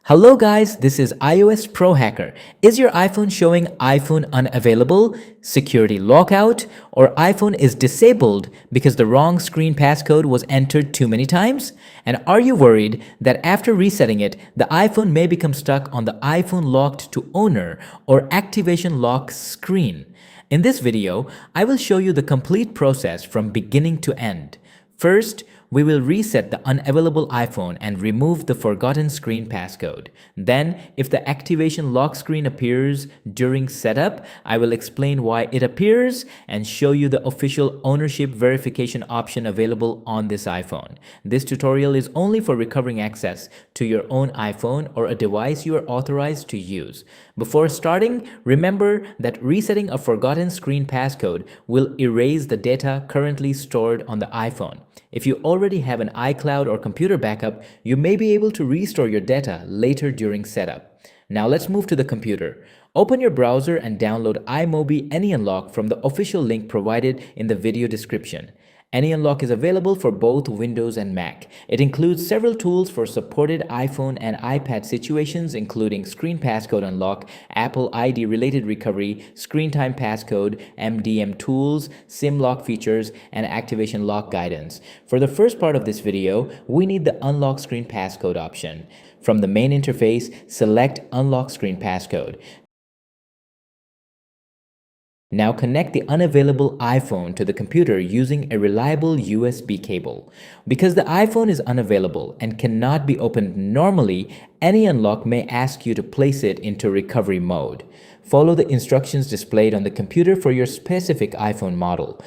Hello guys, this is iOS Pro Hacker. Is your iPhone showing iPhone unavailable, security lockout, or iPhone is disabled because the wrong screen passcode was entered too many times? And are you worried that after resetting it, the iPhone may become stuck on the iPhone locked to owner or activation lock screen? In this video, I will show you the complete process from beginning to end. First, we will reset the unavailable iPhone and remove the forgotten screen passcode. Then, if the activation lock screen appears during setup, I will explain why it appears and show you the official ownership verification option available on this iPhone. This tutorial is only for recovering access to your own iPhone or a device you are authorized to use. Before starting, remember that resetting a forgotten screen passcode will erase the data currently stored on the iPhone. If you already have an iCloud or computer backup, you may be able to restore your data later during setup. Now let's move to the computer. Open your browser and download iMobie AnyUnlock from the official link provided in the video description. AnyUnlock is available for both Windows and Mac. It includes several tools for supported iPhone and iPad situations, including Screen Passcode Unlock, Apple ID related recovery, Screen Time Passcode, MDM tools, SIM lock features, and activation lock guidance. For the first part of this video, we need the Unlock Screen Passcode option. From the main interface, select Unlock Screen Passcode. Now connect the unavailable iPhone to the computer using a reliable USB cable. Because the iPhone is unavailable and cannot be opened normally, AnyUnlock may ask you to place it into recovery mode. Follow the instructions displayed on the computer for your specific iPhone model.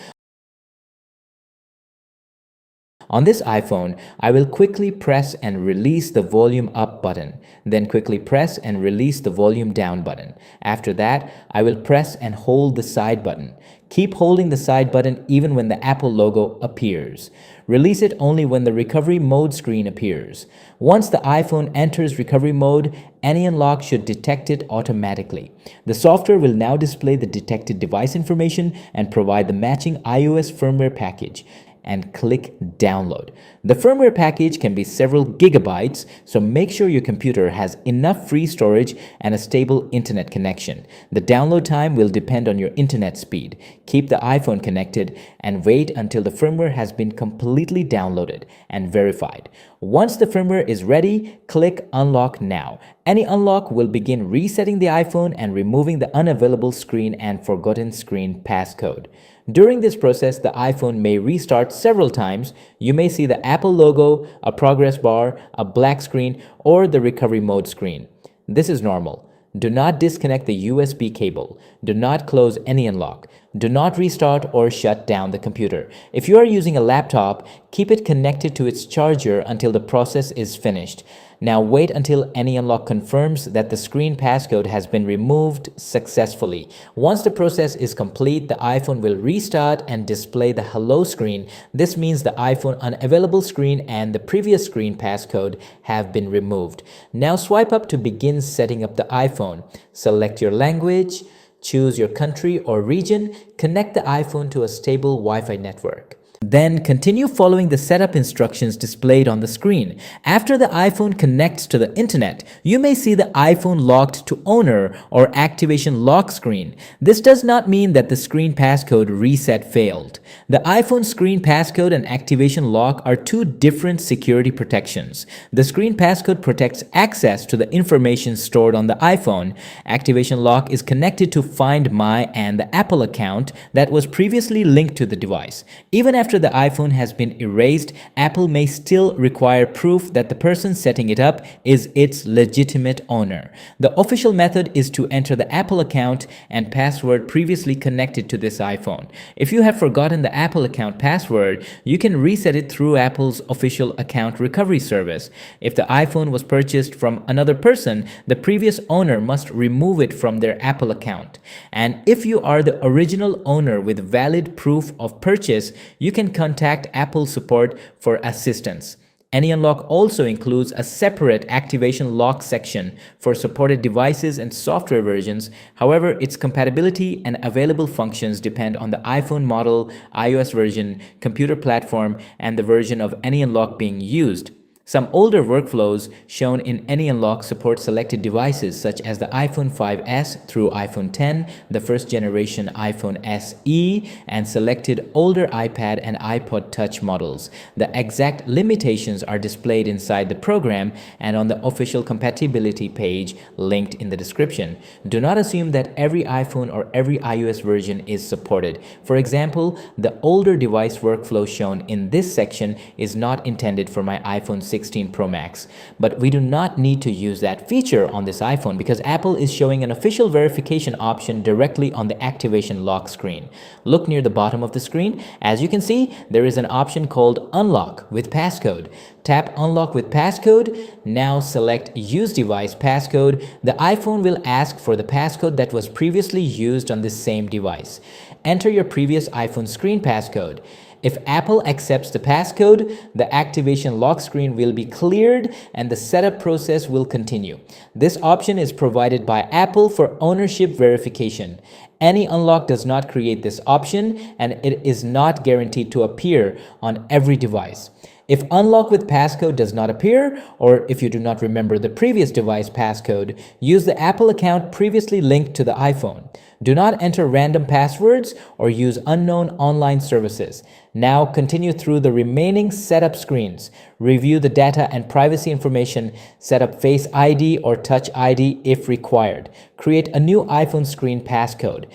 On this iPhone, I will quickly press and release the volume up button, then quickly press and release the volume down button. After that, I will press and hold the side button. Keep holding the side button even when the Apple logo appears. Release it only when the recovery mode screen appears. Once the iPhone enters recovery mode, AnyUnlock should detect it automatically. The software will now display the detected device information and provide the matching iOS firmware package. And click download. The firmware package can be several gigabytes, so make sure your computer has enough free storage and a stable internet connection. The download time will depend on your internet speed. Keep the iPhone connected and wait until the firmware has been completely downloaded and verified. Once the firmware is ready, click Unlock Now. AnyUnlock will begin resetting the iPhone and removing the unavailable screen and forgotten screen passcode. During this process, the iPhone may restart several times. You may see the Apple logo, a progress bar, a black screen, or the recovery mode screen. This is normal. Do not disconnect the USB cable. Do not close AnyUnlock. Do not restart or shut down the computer. If you are using a laptop, keep it connected to its charger until the process is finished. Now wait until AnyUnlock confirms that the screen passcode has been removed successfully. Once the process is complete, the iPhone will restart and display the hello screen. This means the iPhone unavailable screen and the previous screen passcode have been removed. Now swipe up to begin setting up the iPhone. Select your language, choose your country or region, connect the iPhone to a stable Wi-Fi network. Then continue following the setup instructions displayed on the screen. After the iPhone connects to the internet, you may see the iPhone locked to owner or activation lock screen. This does not mean that the screen passcode reset failed. The iPhone screen passcode and activation lock are two different security protections. The screen passcode protects access to the information stored on the iPhone. Activation lock is connected to Find My and the Apple account that was previously linked to the device. Even after the iPhone has been erased, Apple may still require proof that the person setting it up is its legitimate owner. The official method is to enter the Apple account and password previously connected to this iPhone. If you have forgotten the Apple account password, you can reset it through Apple's official account recovery service. If the iPhone was purchased from another person, the previous owner must remove it from their Apple account. And if you are the original owner with valid proof of purchase, you can contact Apple support for assistance. AnyUnlock also includes a separate activation lock section for supported devices and software versions. However, its compatibility and available functions depend on the iPhone model, iOS version, computer platform, and the version of AnyUnlock being used. Some older workflows shown in AnyUnlock support selected devices such as the iPhone 5S through iPhone 10, the first generation iPhone SE, and selected older iPad and iPod Touch models. The exact limitations are displayed inside the program and on the official compatibility page linked in the description. Do not assume that every iPhone or every iOS version is supported. For example, the older device workflow shown in this section is not intended for my iPhone 16 Pro Max. But we do not need to use that feature on this iPhone because Apple is showing an official verification option directly on the activation lock screen. Look near the bottom of the screen. As you can see, there is an option called Unlock with Passcode. Tap Unlock with Passcode. Now select Use Device Passcode. The iPhone will ask for the passcode that was previously used on this same device. Enter your previous iPhone screen passcode. If Apple accepts the passcode, the activation lock screen will be cleared and the setup process will continue. This option is provided by Apple for ownership verification. AnyUnlock does not create this option and it is not guaranteed to appear on every device. If Unlock with Passcode does not appear, or if you do not remember the previous device passcode, use the Apple account previously linked to the iPhone. Do not enter random passwords or use unknown online services. Now continue through the remaining setup screens. Review the data and privacy information, set up Face ID or Touch ID if required. Create a new iPhone screen passcode.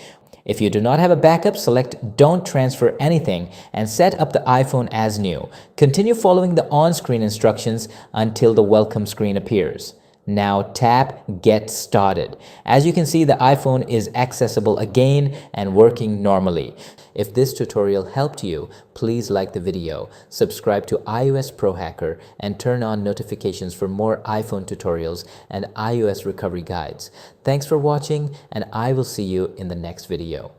If you do not have a backup, select Don't Transfer Anything and set up the iPhone as new. Continue following the on-screen instructions until the welcome screen appears. Now tap Get Started. As you can see, the iPhone is accessible again and working normally. If this tutorial helped you, please like the video, subscribe to iOS Pro Hacker, and turn on notifications for more iPhone tutorials and iOS recovery guides. Thanks for watching, and I will see you in the next video.